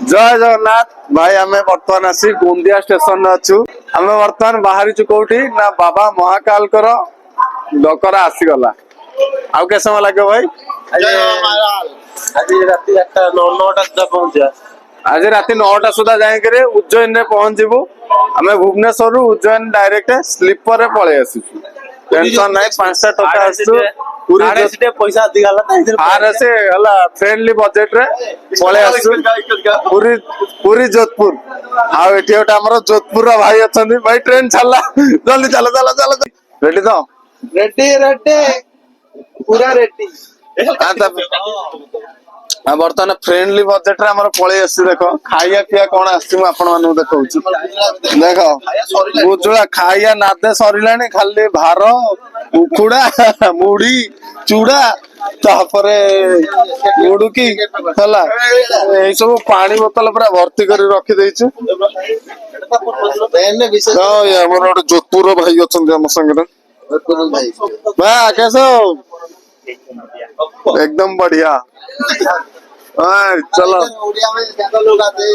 जय जगन्नाथ भाई आम बर्तमान आसी गोंदिया स्टेशन अच्छु आम बर्तमान बाहरी कौटी ना बाबा महाकाल डकरा आसीगला आउ के समय लगे भाई आज रात 9टा सुधा जाए उज्जैन रे पहुंचबू आम भुवनेश्वर उज्जैन डायरेक्ट स्लीपर रे पळे आसु टेंशन नहीं 5टा टका आसु पैसा फ्रेंडली बजेट रे पळे आसु पूरी जोधपुर आउ एठी ओटा हमर जोधपुर भाई अछंदी भाई ट्रेन छल्ला जल्दी चलो चलो चलो रेडी तो रेडी रेडी पूरा रेडी बर्तमान फ्रेंडली बजेट रे हमर पळे आसी देखो खाइया पिया कोन आसी म आपण मानु देखौछु देखो बुजुला खाइया नादे सरिलानी खाली भार उखुडा मुड़ी चूड़ा तापरे मुडुकी हला ए सब पानी बोतल पूरा भर्ती करी रखी देइछु या हमर ओटे जोधपुर भाई अछन हम संगे बा कैसो एकदम बढ़िया चलो ज्यादा लोग आते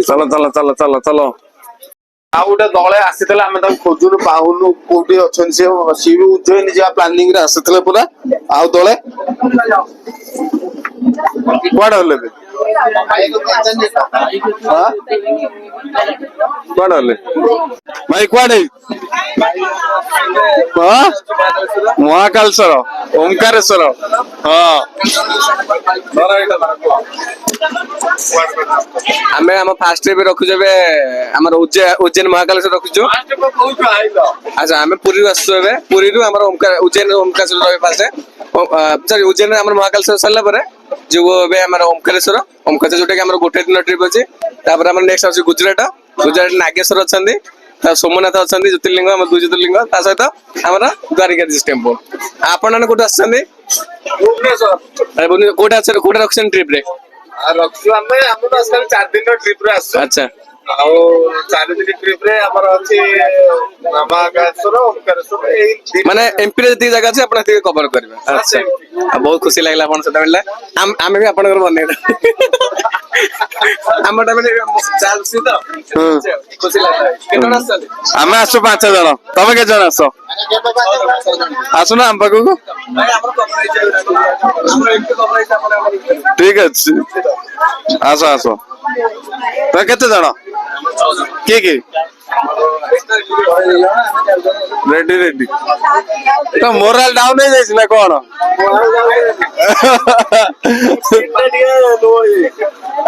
चलो चलो चलो चलो चलो आ गोटे दले आसीतले आमे ताको खोजुनु पाहुनु कोठी अछन से भी उज्जैन जा प्लानिंग रे आसीतले पूरा आ दले कोड होले बे हां कोड होले भाई कोड हां महाकालेश्वर ओमकारेश्वर हां आमे हम फास्ट ट्रिप रखु जबे हमर उज्जैन महाकालेश्वर रखु अच्छा आमे पुरी आसु एबे पुरी रु हमर उज्जैन ओमकारेश्वर रहे पासे सॉरी उज्जैन हमर महाकालेश्वर सरला परे जो एबे हमर ओमकारेश्वर जोटा कि हमर गोटे दिन ट्रिप अछि तापर हमर नेक्स्ट अछि गुजरात नागेश्वर अछंदी सोमनाथ अछंदी ज्योतिर्लिंग हमर दु ज्योतिर्लिंग ता सहित हमर द्वारिकाधीश टेम्पल आपण ने कोटा अछंदी भुवनेश्वर कोटा रखछन ट्रिप रे रखछु आमे हमन आजकल 4 दिन ट्रिप रे आसु अच्छा आउ 4 दिन ट्रिप रे हमर अछि महाकालेश्वर ओमकारेश्वर ए माने एमपी रे जति जगह छै आपण एति कवर करबे अच्छा बहुत खुशी लागला आपण सदा मिलला आमे भी आपण घर बने हमटा माने चाल सी तो खुशी लागला केतना आसले आमे आसु 5 जण तमे के जण आसो आसु ना हम पाखु को ठीक अछि आसो आसो तो केते जण के रेडी रेडी तो मोरल डाउन हो जाइछ ना कोन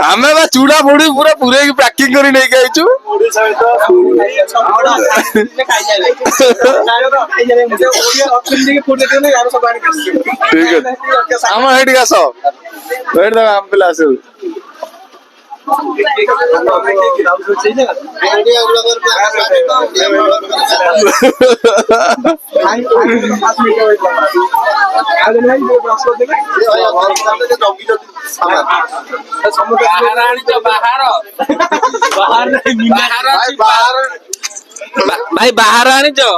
हमें बा चूड़ा मुड़ी पूरा पूरे की पैकिंग करी नहीं गई छु ठीक है हम हेड का सो हेड द एम्बुलेंस भाई बाहर आनी जो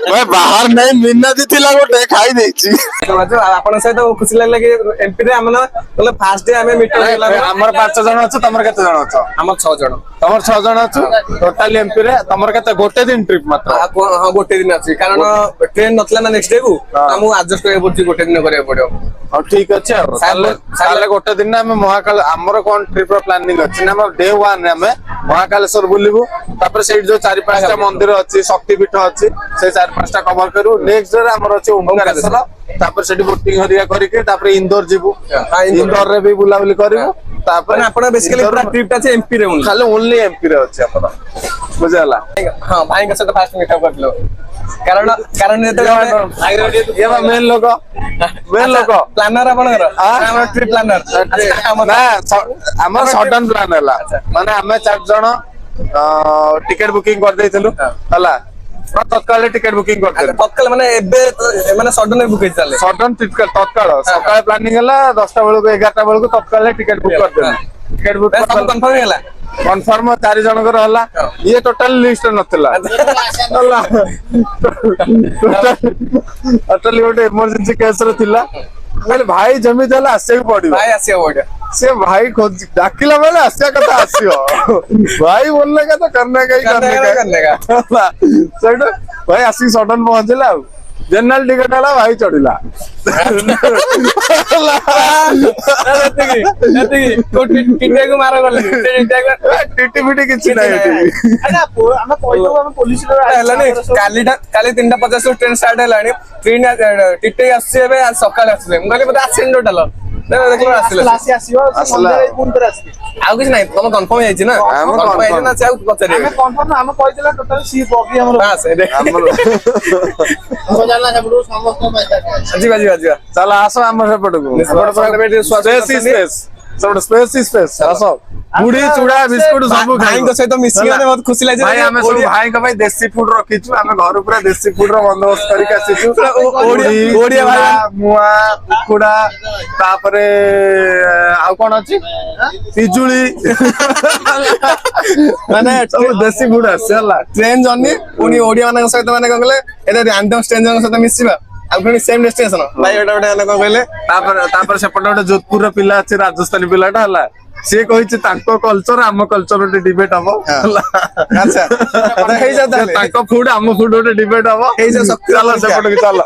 भाई बाहर नहीं मिन्नती थिला गोटे खाई देछि आपण सहित खुशी लागला कि एमपी रे हमन मतलब फर्स्ट डे हमें मीटिंग होला हमर 5 जण अछि तमर केते जण अछि हमर 6 जण तमर 6 जण अछि टोटल एमपी रे तमर केते गोटे दिन ट्रिप मात्र हां गोटे दिन अछि कारण ट्रेन नथला ना नेक्स्ट डे को हमु एडजस्ट करे पड़छि गोटे दिन करे पड़ियो और ठीक अछि साले गोटे दिन हम महाकाल हमर कोन ट्रिप रो प्लानिंग अछि ना हम डे 1 रे हम महाकालेश्वर बुलिबू तापर सेठ जो 4-5टा मंदिर अछि शक्ति पीठ अछि से 4-5टा कवर करू नेक्स्ट डे हमर अछि ओमकारेश्वर तापर सेठी बोटिंग हरिया करिके तापर इंदौर जीवू इंदौर रे भी बुलाबुली करिवू तापर आपण बेसिकली पूरा ट्रिप टा एमपी रे खाली ओनली एमपी रे अछि आपण बुझला हां भाई का साथ फास्ट मीटअप करलो कारण ये मेन लोग प्लानर आपनकर हमर ट्रिप प्लानर ना हमर सडन प्लान हला माने हमें 4 जण टिकट बुकिंग कर देइथलु हला तत्काल टिकट बुकिंग कर देले तत्काल माने एबे माने सडन बुक हे चाले सडन तत्काल सकाळ प्लानिंग हला 10टा बेलको 11टा बेलको तत्काल टिकट बुक कर देले टिकट बुक कंफर्म होला କନଫର୍ମ 4 ଜଣଙ୍କର ହେଲା ଇଏ ଟୋଟାଲ ଲିଷ୍ଟ ନଥିଲା ହେଲା ଟୋଟାଲି ଗୋଟେ ଏମର୍ଜେନ୍ସି କେସ ରେ ଥିଲା କହିଲେ ଭାଇ ଯେମିତି ହେଲେ ଆସିବାକୁ ପଡିବ ଭାଇ ଆସିବାକୁ ପଡିବ ସେ ଭାଇ ଡାକିଲା ବେଳେ ଆସିବା କଥା ଆସିବ ଭାଇ ବୋଲନେ का तो करने का ही करने का ହେଲା ସେଇଠୁ ଭାଇ ଆସିକି ସଡନ ପହଞ୍ଚିଲା ଆଉ ଜେନେରାଲ ଟିକେଟ ହେଲା ଭାଇ ଚଢିଲା ଟିଟିକୁ ମାର ଗଲେ ଟିଟି ଫିଟି କିଛି ନାହିଁ ଏଠି ଆମେ କହିଦେବୁ ଆମେ ପୋଲିସ ହେଲାନି କାଲି 3:50 ଟ୍ରେନ ଷ୍ଟାର୍ଟ ହେଲାଣି ଟ୍ରେନ ଟିଟି ଆସୁଛି ଏବେ ଆଜି ସକାଳେ ଆସିଲେ ମୁଁ କହିଲି ବୋଧେ ଆସିନି ଟୋଟାଲ ଦେଖିଲ ଆସିଲେ ଆସିବ ଆସିଲା। ପୁଣି ଥରେ ଆସିବେ ଆଉ କିଛି ନାହିଁ ତମ କନଫର୍ମ ହେଇଛି ନା ଆମର କନଫର୍ମ ହେଇଛି ନା ସେ ଆଉ ପଚାରିବେ ଆମେ କନଫର୍ମ ଆମେ କହିଦେଲା ଟୋଟାଲ ସି ବଗି ଆମର ବାସ୍ ଏବେ ଆମର ଜାଣିଲା ସେପଟୁ ସମସ୍ତଙ୍କ ପଇସା ଯିବା ଯିବା ଯିବା ଚାଲ ଆସ ଆମର ସେପଟକୁ ସେପଟ ପଟେ ଟିକେ ସ୍ୱାଦ ସ୍ପେସ୍ ସ୍ପେସ୍ ସେପଟେ ସ୍ପେସ୍ ଆସ ମୁଢି ଚୁଡା ବିସ୍କୁଟ ସବୁ ଭାଇଙ୍କ ସହିତ ମିଶିକି ମାନେ ବହୁତ ଖୁସି ଲାଗିଲା ଭାଇ ଆମେ ସବୁ ଭାଇଙ୍କ ପାଇଁ ଦେଶୀ ଫୁଡ ରଖିଛୁ ଆମେ ଘରୁ ପୁରା ଦେଶୀ ଫୁଡ ର ବନ୍ଦୋବସ୍ତ କରିକି ଆସିଛୁ ଓଡିଆ ଭାଇ ମୁଆ କୁକୁଡା ତାପରେ ଆଉ କଣ ଅଛି ପିଜୁଳି ମାନେ ସବୁ ଦେଶୀ ଫୁଡ ଆସିଛି ହେଲା ଟ୍ରେନ ଜର୍ଣ୍ଣି ପୁଣି ଓଡିଆ ମାନଙ୍କ ସହିତ ମାନେ କଣ କହିଲେ ଏଟା ରାଣ୍ଡମ ଷ୍ଟ୍ରେଞ୍ଜରଙ୍କ ସହିତ ମିଶିବା ଆଉ ପୁଣି ସେମ ଡେଷ୍ଟିନେସନ ଭାଇ ଏଟା ଗୋଟେ ମାନେ କଣ କହିଲେ ତାପରେ ସେପଟେ ଗୋଟେ ଯୋଧପୁର ର ପିଲା ଅଛି ରାଜସ୍ଥାନୀ ପିଲାଟା ହେଲା ସିଏ କହିଛି ତାଙ୍କ କଲଚର ଆମ କଲଚର ଗୋଟେ ଡିବେଟ ହବ ହେଲା ଆଚ୍ଛା ହେଇଯାଉ ତାହେଲେ ତାଙ୍କ ଫୁଡ ଆମ ଫୁଡ ଗୋଟେ ଡିବେଟ ହବ ହେଇଯାଉ ଶକ୍ତି ଚାଲ ସେପଟକୁ ଚାଲ